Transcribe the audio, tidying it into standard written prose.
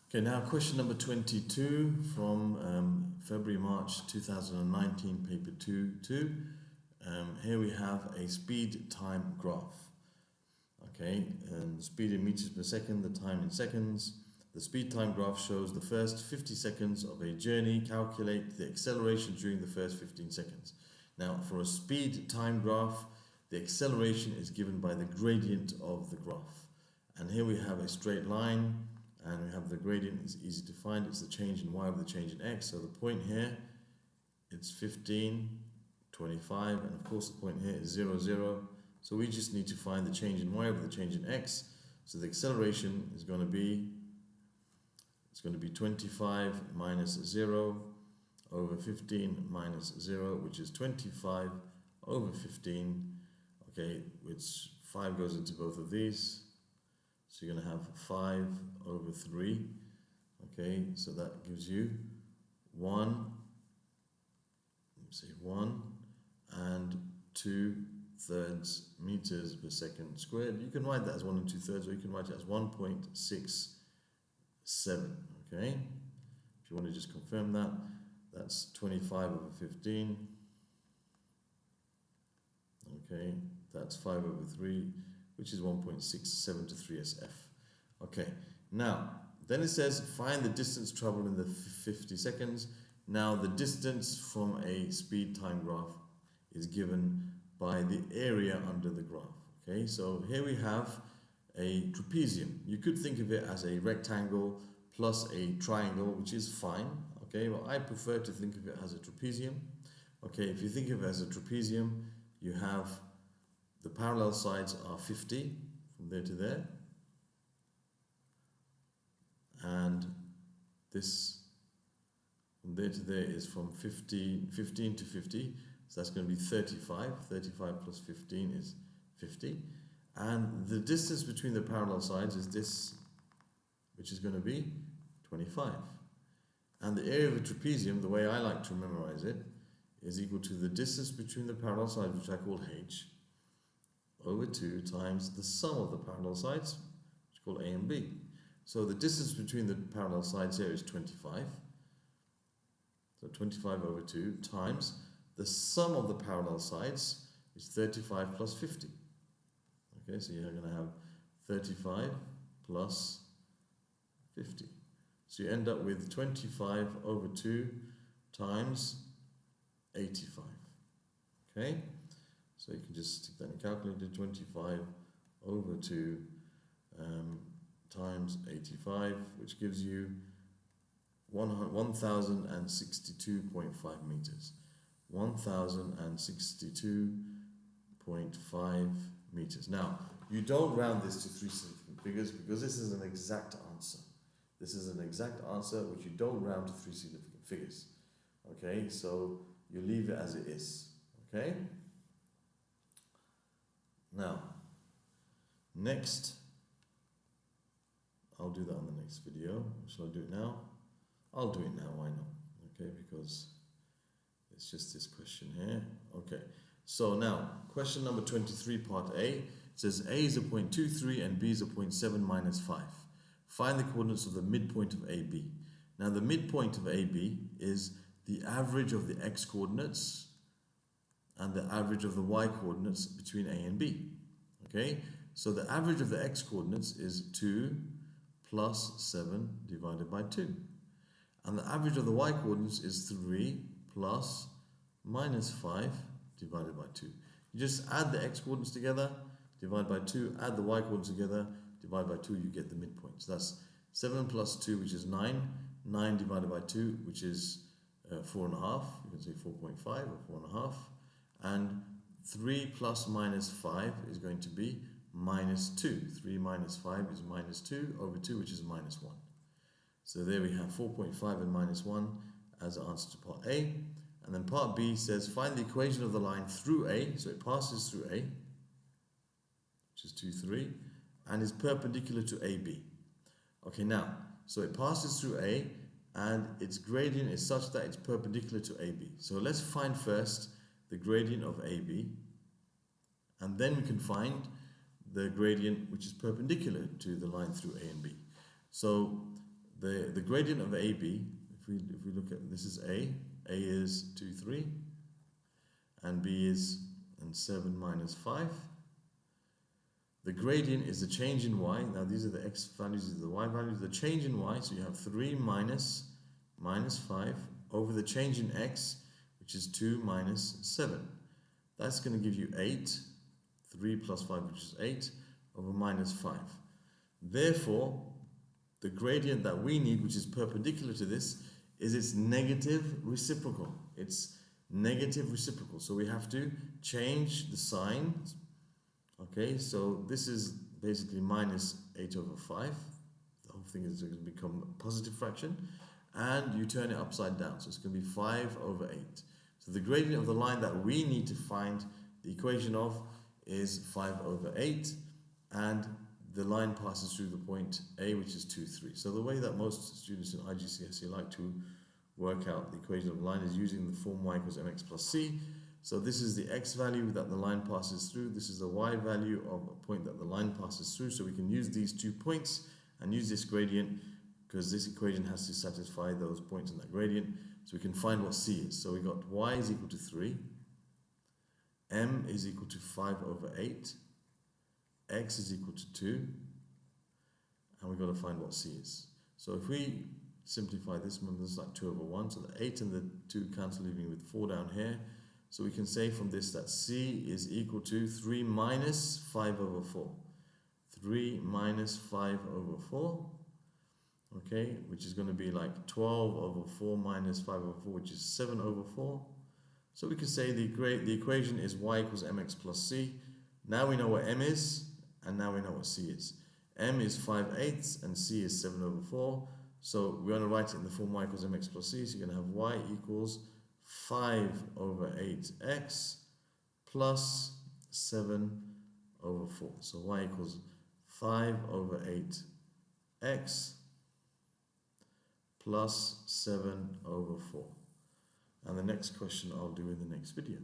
Okay, now question number 22 from February-March 2019, paper 2. Here we have a speed time graph. Okay, and speed in meters per second, the time in seconds. The speed time graph shows the first 50 seconds of a journey. Calculate the acceleration during the first 15 seconds. Now, for a speed time graph, the acceleration is given by the gradient of the graph. And here we have a straight line, and we have the gradient. It's easy to find. It's the change in y over the change in x. So the point here, it's 15, 25, and of course the point here is 0, 0. So we just need to find the change in y over the change in x. So the acceleration is going to be, it's going to be 25 minus 0 over 15 minus 0, which is 25 over 15, okay, which 5 goes into both of these. So you're going to have 5 over 3, okay, so that gives you 1, let's say 1 and 2/3 meters per second squared. You can write that as 1 and 2/3, or you can write it as 1.67, okay? If you want to just confirm that, that's 25 over 15, okay, that's 5 over 3, which is 1.67 to 3SF. Okay, now, then it says find the distance traveled in the 50 seconds. Now, the distance from a speed time graph is given by the area under the graph. Okay, so here we have a trapezium. You could think of it as a rectangle plus a triangle, which is fine. Okay, but I prefer to think of it as a trapezium. Okay, if you think of it as a trapezium, you have the parallel sides are 50 from there to there, and this from there to there is from 15 to 50, so that's going to be 35. 35 plus 15 is 50, and the distance between the parallel sides is this, which is going to be 25. And the area of a trapezium, the way I like to memorize it, is equal to the distance between the parallel sides, which I call h, over 2 times the sum of the parallel sides, which is called a and b. So the distance between the parallel sides here is 25. So 25 over 2 times the sum of the parallel sides is 35 plus 50. Okay, so you're going to have 35 plus 50. So you end up with 25 over 2 times 85. Okay, so you can just stick that in your calculator, 25 over 2 times 85, which gives you 1062.5 meters. 1062.5 meters. Now, you don't round this to 3 significant figures because this is an exact answer. This is an exact answer which you don't round to 3 significant figures. Okay, so you leave it as it is. Okay? Now, next, I'll do that on the next video. Shall I do it now? I'll do it now, why not? Okay, because it's just this question here. Okay, so now, question number 23, part A. It says A is a point 23 and B is a point 7 minus 5. Find the coordinates of the midpoint of AB. Now, the midpoint of AB is the average of the x coordinates and the average of the y coordinates between A and B. Okay, so the average of the x coordinates is 2 plus 7 divided by 2. And the average of the y coordinates is 3 plus minus 5 divided by 2. You just add the x coordinates together, divide by 2, add the y coordinates together, divide by 2, you get the midpoint. So that's 7 plus 2, which is 9. 9 divided by 2, which is 4.5. You can say 4.5 or 4.5. And 3 plus minus 5 is going to be minus 2. 3 minus 5 is minus 2 over 2, which is minus 1. So there we have 4.5 and minus 1 as the answer to part A. And then part B says find the equation of the line through A. So it passes through A, which is 2, 3, and is perpendicular to AB. Okay, now, so it passes through A and its gradient is such that it's perpendicular to AB. So let's find first the gradient of AB, and then we can find the gradient which is perpendicular to the line through A and B. So the gradient of AB, if we look at, this is A is 2, 3, and B is 7 minus 5. The gradient is the change in y. Now these are the x values, these are the y values. The change in y, so you have 3 minus 5 over the change in x, which is 2 minus 7. That's going to give you 8. 3 plus 5, which is 8, over minus 5. Therefore, the gradient that we need, which is perpendicular to this, is its negative reciprocal. It's negative reciprocal. So we have to change the sign. Okay, so this is basically minus 8 over 5. The whole thing is going to become a positive fraction. And you turn it upside down. So it's going to be 5 over 8. So the gradient of the line that we need to find the equation of is 5 over 8. And the line passes through the point A, which is 2, 3. So the way that most students in IGCSE like to work out the equation of the line is using the form y equals mx plus c. So this is the x value that the line passes through. This is the y value of a point that the line passes through. So we can use these 2 points and use this gradient because this equation has to satisfy those points in that gradient. So we can find what c is. So we got y is equal to 3, m is equal to 5 over 8, x is equal to 2, and we've got to find what c is. So if we simplify this, remember this is like 2 over 1, so the 8 and the 2 cancel, leaving with 4 down here. So we can say from this that c is equal to 3 minus 5 over 4. 3 minus 5 over 4, okay, which is going to be like 12 over 4 minus 5 over 4, which is 7 over 4. So we can say the equation is y equals mx plus c. Now we know what m is, and now we know what c is. M is 5/8 and c is 7 over 4. So we want to write it in the form y equals mx plus c. So you're going to have y equals 5 over 8x plus 7 over 4. So y equals 5 over 8x plus 7 over 4. And the next question I'll do in the next video.